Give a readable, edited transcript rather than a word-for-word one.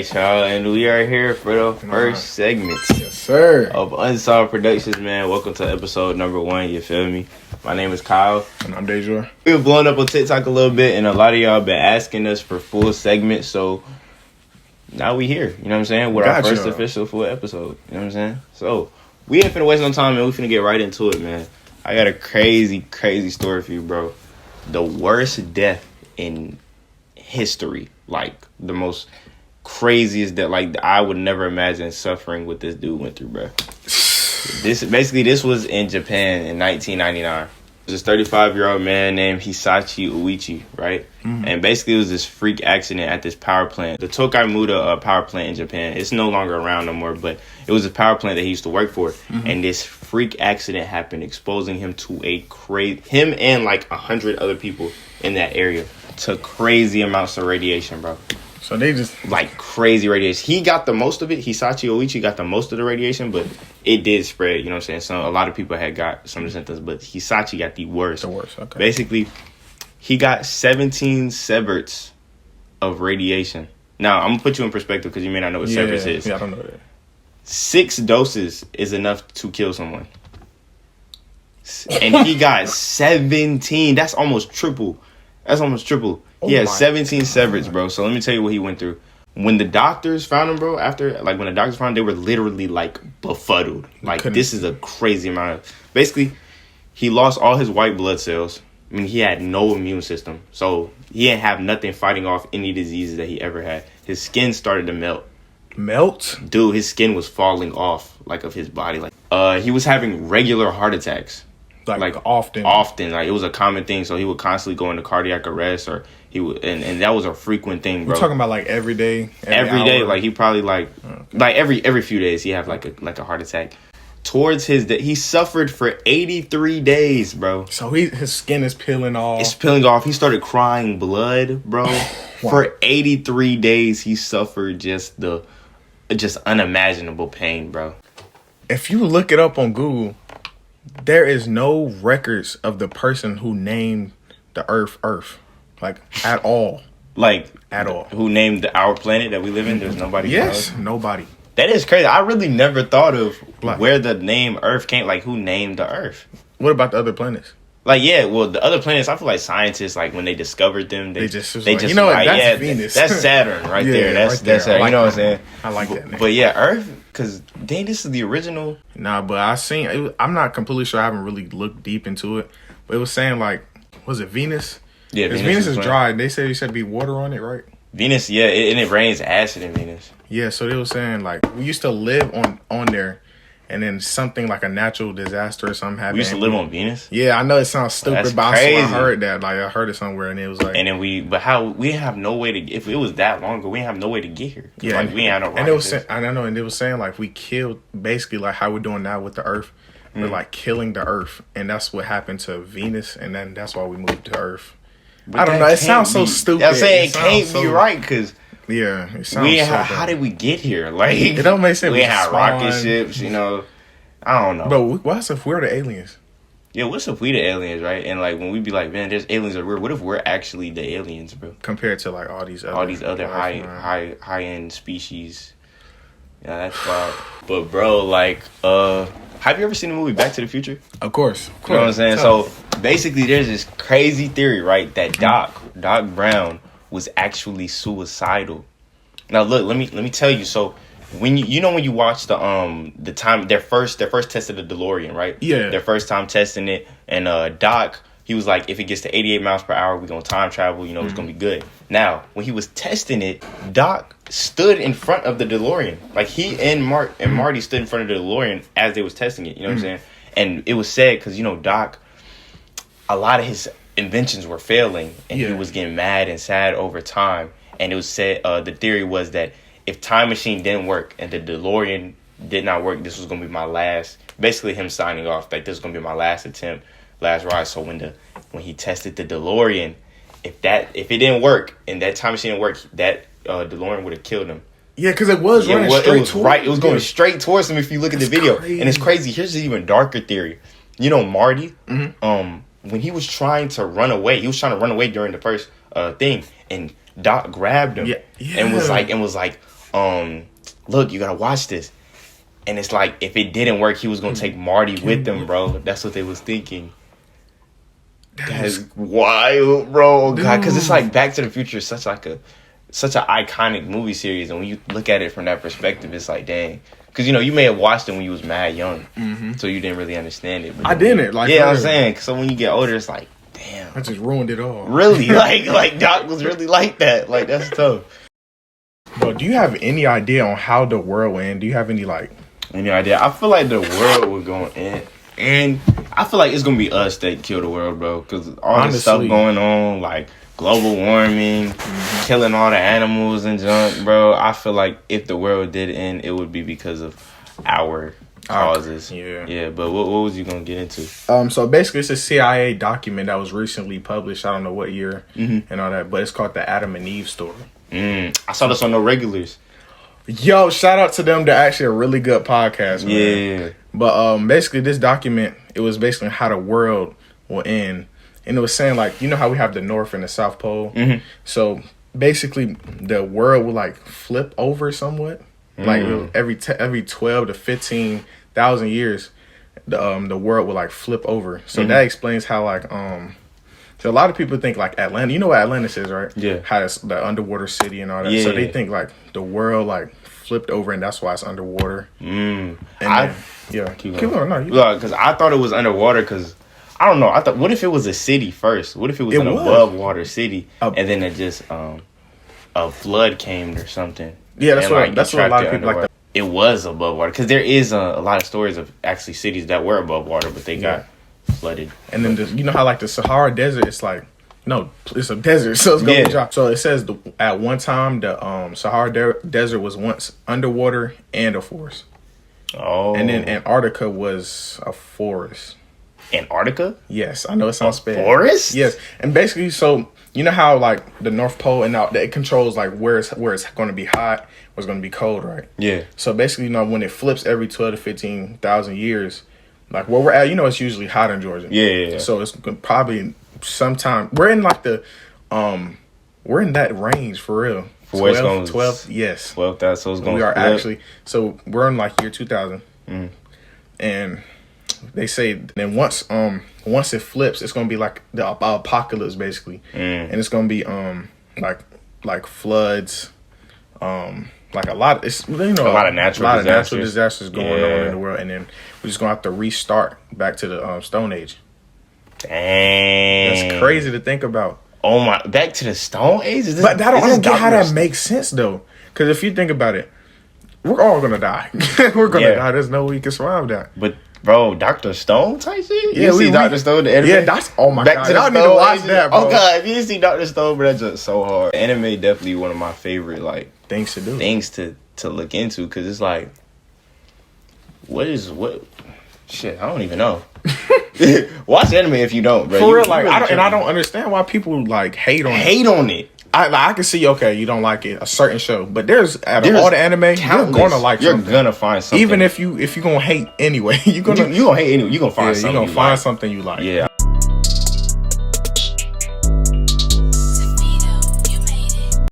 Alright, y'all, and we are here for the first segment of Unsolved Productions, man. Welcome to episode number 1, you feel me? My name is Kyle. And I'm Deja. We've blown up on TikTok a little bit, and a lot of y'all been asking us for full segments, so now we here, you know what I'm saying? With our first official full episode, you know what I'm saying? So, we ain't finna waste no time, man. We finna get right into it, man. I got a crazy story for you, bro. The worst death in history, like the most craziest that, like, I would never imagine suffering what this dude went through, bro. This was in Japan in 1999. There's this 35-year-old man named Hisachi Uichi, right? Mm-hmm. And basically it was this freak accident at this power plant. The Tokai Muda power plant in Japan. It's no longer around no more, but it was a power plant that he used to work for. Mm-hmm. And this freak accident happened, exposing him to him and like 100 other people in that area to crazy amounts of radiation, bro. So they just... like crazy radiation. He got the most of it. Hisachi Oichi got the most of the radiation, but it did spread, you know what I'm saying? So a lot of people had got some of the symptoms, but Hisachi got the worst. The worst, okay. Basically, he got 17 sieverts of radiation. Now, I'm going to put you in perspective because you may not know what sieverts is. Yeah, I don't know that. 6 doses is enough to kill someone. And he got 17. That's almost triple. He had 17 sieverts, bro. So let me tell you what he went through. When the doctors found him, bro, when the doctors found him, they were literally, like, befuddled. Like, this is a crazy amount of... Basically, he lost all his white blood cells. I mean, he had no immune system. So he didn't have nothing fighting off any diseases that he ever had. His skin started to melt. Melt? Dude, his skin was falling off, like, of his body. Like, he was having regular heart attacks. Like often. Like, it was a common thing. So he would constantly go into cardiac arrest, or he would, and that was a frequent thing, bro. You're talking about like every day, every day. Like, he probably like every few days he have like a heart attack. Towards his he suffered for 83 days, bro. So his skin is peeling off. It's peeling off. He started crying blood, bro. Wow. For 83 days he suffered just unimaginable pain, bro. If you look it up on Google, there is no records of the person who named the Earth, like, at all. Like, at all. Who named our planet that we live in? There's nobody. Yes, nobody. That is crazy. I really never thought of where the name Earth came. Like, who named the Earth? What about the other planets? Like, yeah, well, the other planets, I feel like scientists, like, when they discovered them, they just you know what, that's Venus. That's Saturn right there. That's Saturn. Like, you know what I'm saying? I like that name. But yeah, Earth, because, dang, this is the original. Nah, but I'm not completely sure. I haven't really looked deep into it. But it was saying, like, was it Venus? Yeah, Venus is dry. They said you said be water on it, right? Venus, yeah, and it rains acid in Venus. Yeah, so they were saying, like, we used to live on there, and then something like a natural disaster or something happened. We used to live on Venus? Yeah, I know it sounds stupid, but crazy. I heard that. Like, I heard it somewhere, and it was like... And then we didn't have no way to... If it was that long ago, we didn't have no way to get here. Yeah. Like, we ain't had no rockets. And it was saying, like, we killed, basically, like, how we're doing now with the Earth. We're, like, killing the Earth, and that's what happened to Venus, and then that's why we moved to Earth. But I don't know. It sounds so stupid. I'm saying it can't be right, because... Yeah, it sounds how did we get here? Like, it don't make sense. We had rocket ships, you know. I don't know. But what if we're the aliens? Yeah, what's if we the aliens, right? And like when we be like, man, there's aliens over here. What if we're actually the aliens, bro? Compared to like all these other high end species. Yeah, that's wild. But bro, like, have you ever seen the movie Back to the Future? Of course. You know what I'm saying? So basically, there's this crazy theory, right? That Doc Brown was actually suicidal. Now look, let me tell you. So when when you watch the time their first test of the DeLorean, right? Yeah. Their first time testing it, and Doc, he was like, if it gets to 88 miles per hour, we're gonna time travel. You know, it's gonna be good. Now, when he was testing it, Doc stood in front of the DeLorean. Like, he and Marty stood in front of the DeLorean as they was testing it. You know what I'm saying? And it was sad because, you know, Doc, a lot of his inventions were failing, and he was getting mad and sad over time. And it was said, the theory was that if time machine didn't work and the DeLorean did not work, this was gonna be my last. Basically, him signing off, like, this is gonna be my last attempt, last ride. So when he tested the DeLorean, if it didn't work and that time machine didn't work, that DeLorean would have killed him. Yeah, because it was running straight towards him. It was going straight towards him if you look at the video. Crazy. And it's crazy. Here's an even darker theory. You know, Marty, when he was trying to run away, during the first thing, and Doc grabbed him and was like, look, you gotta watch this. And it's like, if it didn't work, he was gonna take Marty with him, bro. That's what they was thinking. That is wild, bro. Oh, God, because it's like Back to the Future is such an iconic movie series, and when you look at it from that perspective, it's like, dang. Because, you may have watched it when you was mad young, so you didn't really understand it. But I didn't. Like, yeah, I'm saying. So when you get older, it's like, damn. I just ruined it all. Really? like Doc was really like that. Like, that's tough. Bro, do you have any idea on how the world will end? Do you have any idea? I feel like the world will go in, and I feel like it's gonna be us that kill the world, bro. Because all this stuff going on, like global warming, killing all the animals and junk, bro. I feel like if the world did end, it would be because of our causes. Yeah. But what was you gonna get into? So basically, it's a CIA document that was recently published. I don't know what year and all that, but it's called the Adam and Eve story. I saw this on No Regulars. Yo, shout out to them. They're actually a really good podcast, man. Yeah. But basically, this document, it was basically how the world will end. And it was saying, like, you know how we have the North and the South Pole? So basically, the world will, like, flip over somewhat. Like, every 12 to 15,000 years, the world will, like, flip over. So that explains how, like, so a lot of people think, like, Atlanta. You know what Atlantis is, right? Yeah. How it's the underwater city and all that. Yeah. So they think, like, the world, like, flipped over and that's why it's underwater. And keep going. No, because I thought it was underwater because, I don't know. I thought, what if it was a city first? What if it was an above water city and then it just, a flood came or something? Yeah, that's what a lot of people like that. It was above water because there is a lot of stories of actually cities that were above water, but they got flooded. And then you know how like the Sahara Desert, it's like it's a desert, so it's gonna drop. So it says at one time the Sahara Desert was once underwater and a forest. Oh, and then Antarctica was a forest. Antarctica? Yes, I know it sounds bad. Forest? Yes, and basically, so you know how like the North Pole and now it controls like where it's going to be hot, where's going to be cold, right? Yeah. So basically, when it flips every 12 to 15,000 years. Like where we're at, it's usually hot in Georgia. Yeah. So it's probably sometime we're in like we're in that range for real. 12, yes. 12,000. So it's going. We are actually. So we're in like year 2000, and they say then once it flips, it's gonna be like the apocalypse basically, and it's gonna be like floods, like a lot. It's a lot of natural disasters going on in the world, and then we're just gonna have to restart back to the Stone Age. Dang, that's crazy to think about. Oh my, back to the Stone Age? But I don't get how that makes sense though, because if you think about it, we're all gonna die. We're gonna die. There's no way you can survive that. But bro, Dr. Stone type shit? You see Dr. Stone the anime? Yeah, that's my God. I need to watch that, bro. Oh God, if you didn't see Dr. Stone, bro, that's just so hard. The anime definitely one of my favorite like things to do. Things to look into, because it's like what shit, I don't even know. Watch anime if you don't, bro. For real, like I don't understand why people like hate on it. I can see, okay, you don't like it, a certain show, but there's all the anime, you're gonna like something. You're gonna find something. Even if you're gonna hate anyway, you're gonna hate anyway, you're gonna find something. You're gonna find something you like. Yeah.